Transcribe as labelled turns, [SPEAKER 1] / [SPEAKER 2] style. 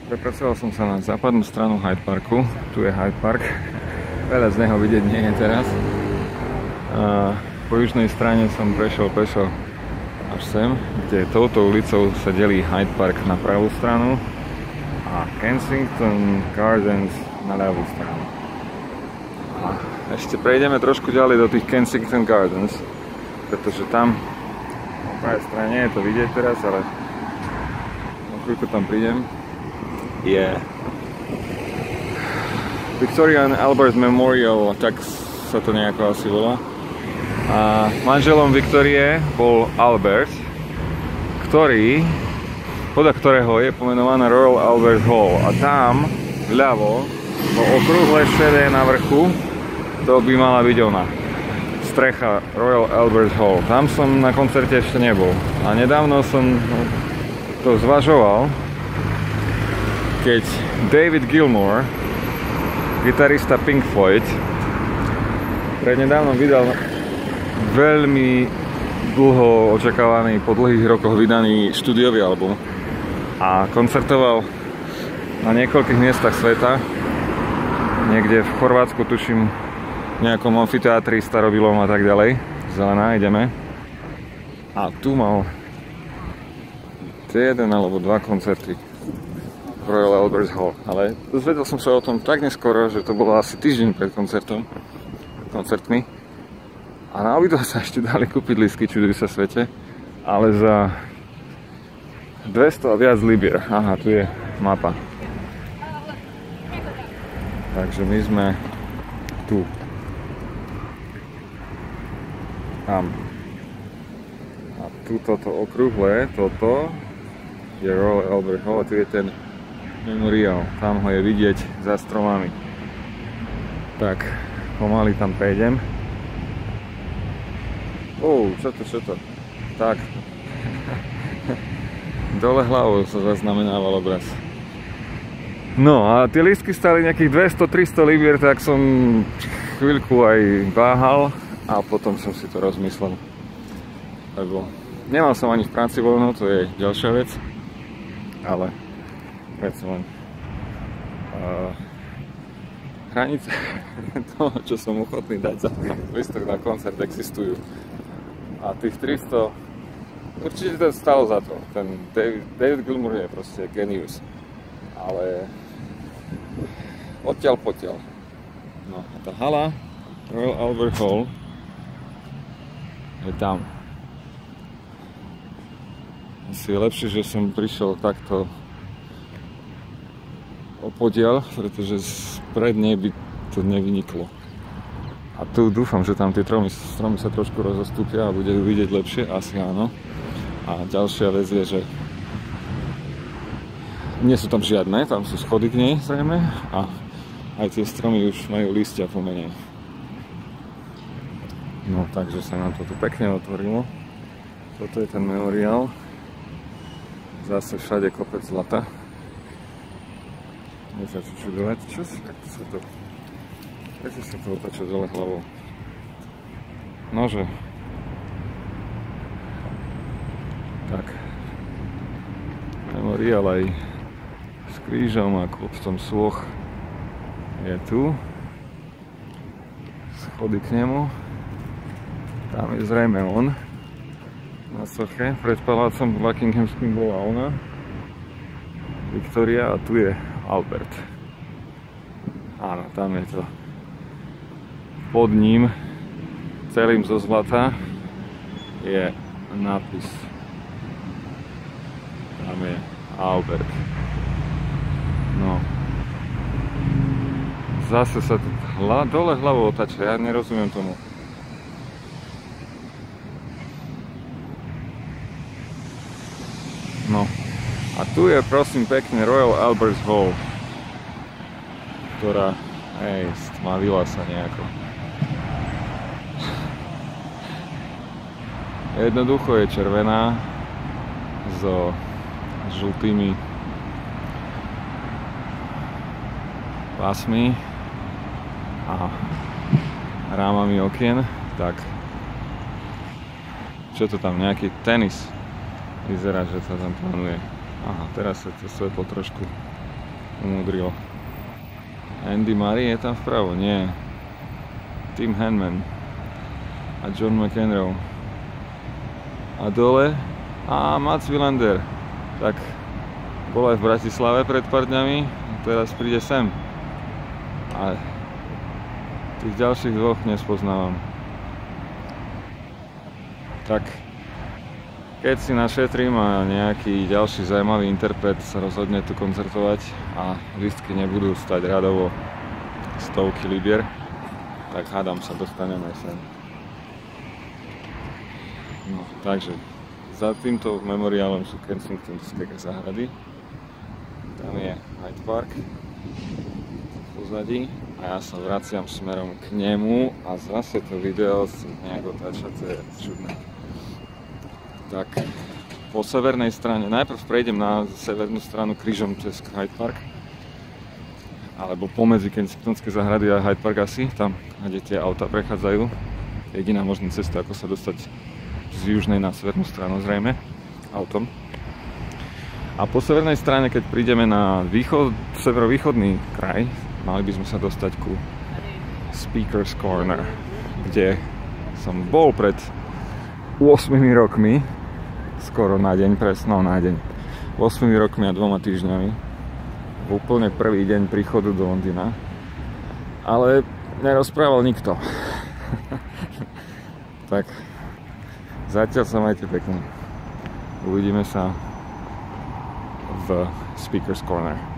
[SPEAKER 1] Prepracoval som sa na západnú stranu Hyde Parku. Tu je Hyde Park. Veľa z neho vidieť nie je teraz. Po južnej strane som prešiel pešo až sem, kde touto ulicou sa delí Hyde Park na pravú stranu a Kensington Gardens na ľavú stranu. A ešte prejdeme trošku ďalej do tých Kensington Gardens, pretože tam na pravej strane je to vidieť teraz, ale na chvíľku tam prídem. Je Victoria and Albert Memorial, tak sa to nejako asi volá. A manželom Viktorie bol Albert, podľa ktorého je pomenovaná Royal Albert Hall. A tam vľavo, po okrúhle šedé na vrchu, to by mala byť ona. Strecha Royal Albert Hall. Tam som na koncerte ešte nebol. A nedávno som to zvažoval, keď David Gilmour, gitarista Pink Floyd, prednedávnom vydal veľmi dlho očakávaný, po dlhých rokoch vydaný štúdiový album a koncertoval na niekoľkých miestach sveta, niekde v Chorvátsku, tuším, v nejakom amfiteátri starobilom a tak ďalej. Zelená, ideme. A tu mal jeden alebo dva koncerty Royal Albert Hall, ale dozvedel som sa o tom tak neskoro, že to bolo asi týždeň pred koncertmi. A na obidva sa ešte dali kúpiť lístky, čuduj sa svete, ale za 200 a viac libier. Aha, tu je mapa. Takže my sme tu. Tam. A tu toto okrúhle, toto je Royal Albert Hall, a tu je ten memoriál, tam ho je vidieť za stromami. Tak, pomaly tam prejdem. Čo to? Tak. Dole hlavou sa zaznamenával obraz. No a tie lístky stáli nejakých 200-300 libier, tak som chvíľku aj váhal a potom som si to rozmyslel. Lebo nemal som ani v práci voľno, to je ďalšia vec, ale predsa len hranice toho, čo som ochotný dať za lístok na koncert, existujú. A tých 300, určite to stalo za to. Ten David Gilmour je proste genius. Ale odtiaľ potiaľ. No a tá hala Royal Albert Hall je tam. Asi je lepšie, že som prišiel takto opodiaľ, pretože spred nej by to nevyniklo. A tu dúfam, že tam tie stromy sa trošku rozostúpia a bude vidieť lepšie, asi áno. A ďalšia vec je, že nie sú tam žiadne, tam sú schody k nej zrejme a aj tie stromy už majú lístia pomenej. No takže sa nám to tu pekne otvorilo. Toto je ten memoriál. Zase všade kopec zlata. Nie sa čo čudovať, ako sa to... Prečo sa to otača dole hlavou? Nože. Tak. Memoriál aj s krížom a kopcom sôch je tu. Schody k nemu. Tam je zrejme on. Na soche. Pred palácom Buckinghamským bola ona. Victoria, a tu je Albert. Áno, tam je to. Pod ním, celým zo zlata, je nápis. Tam je Albert. No. Zase sa tu dole hlavou otača, ja nerozumiem tomu. No. A tu je prosím pekne Royal Albert Hall, ktorá, stmavila sa nejako. Jednoducho je červená so žltými pásmi a rámami okien. Tak, čo to tam, nejaký tenis vyzerá, že sa tam plánuje. Aha, teraz sa to svetlo trošku umudril. Andy Murray je tam vpravo? Nie. Tim Henman a John McEnroe. A dole? A Mats Wilander. Tak, bol aj v Bratislave pred pár dňami, teraz príde sem. A tých ďalších dvoch nespoznávam. Tak, keď si našetrím a nejaký ďalší zaujímavý interpret sa rozhodne tu koncertovať a lístky nebudú stať radovo stovky libier, tak hádam sa dostaneme sem. No, takže za týmto memoriálom sú Kensingtonské záhrady. Tam je Hyde Park v pozadí a ja sa vraciam smerom k nemu a zase to video si nejak otáča, to je čudné. Tak, po severnej strane, najprv prejdem na severnú stranu krížom cez Hyde Park, alebo pomedzi Kensingtonské záhrady a Hyde Park asi, tam, kde tie auta prechádzajú. Jediná možná cesta, ako sa dostať z južnej na severnú stranu, zrejme, autom. A po severnej strane, keď prídeme na severovýchodný kraj, mali by sme sa dostať ku Speaker's Corner, kde som bol pred 8 rokmi, skoro na deň, presno na deň, 8 rokmi a 2 týždňami, v úplne prvý deň príchodu do Londýna, ale nerozprával nikto. Tak, zatiaľ sa majte pekne. Uvidíme sa v Speaker's Corner.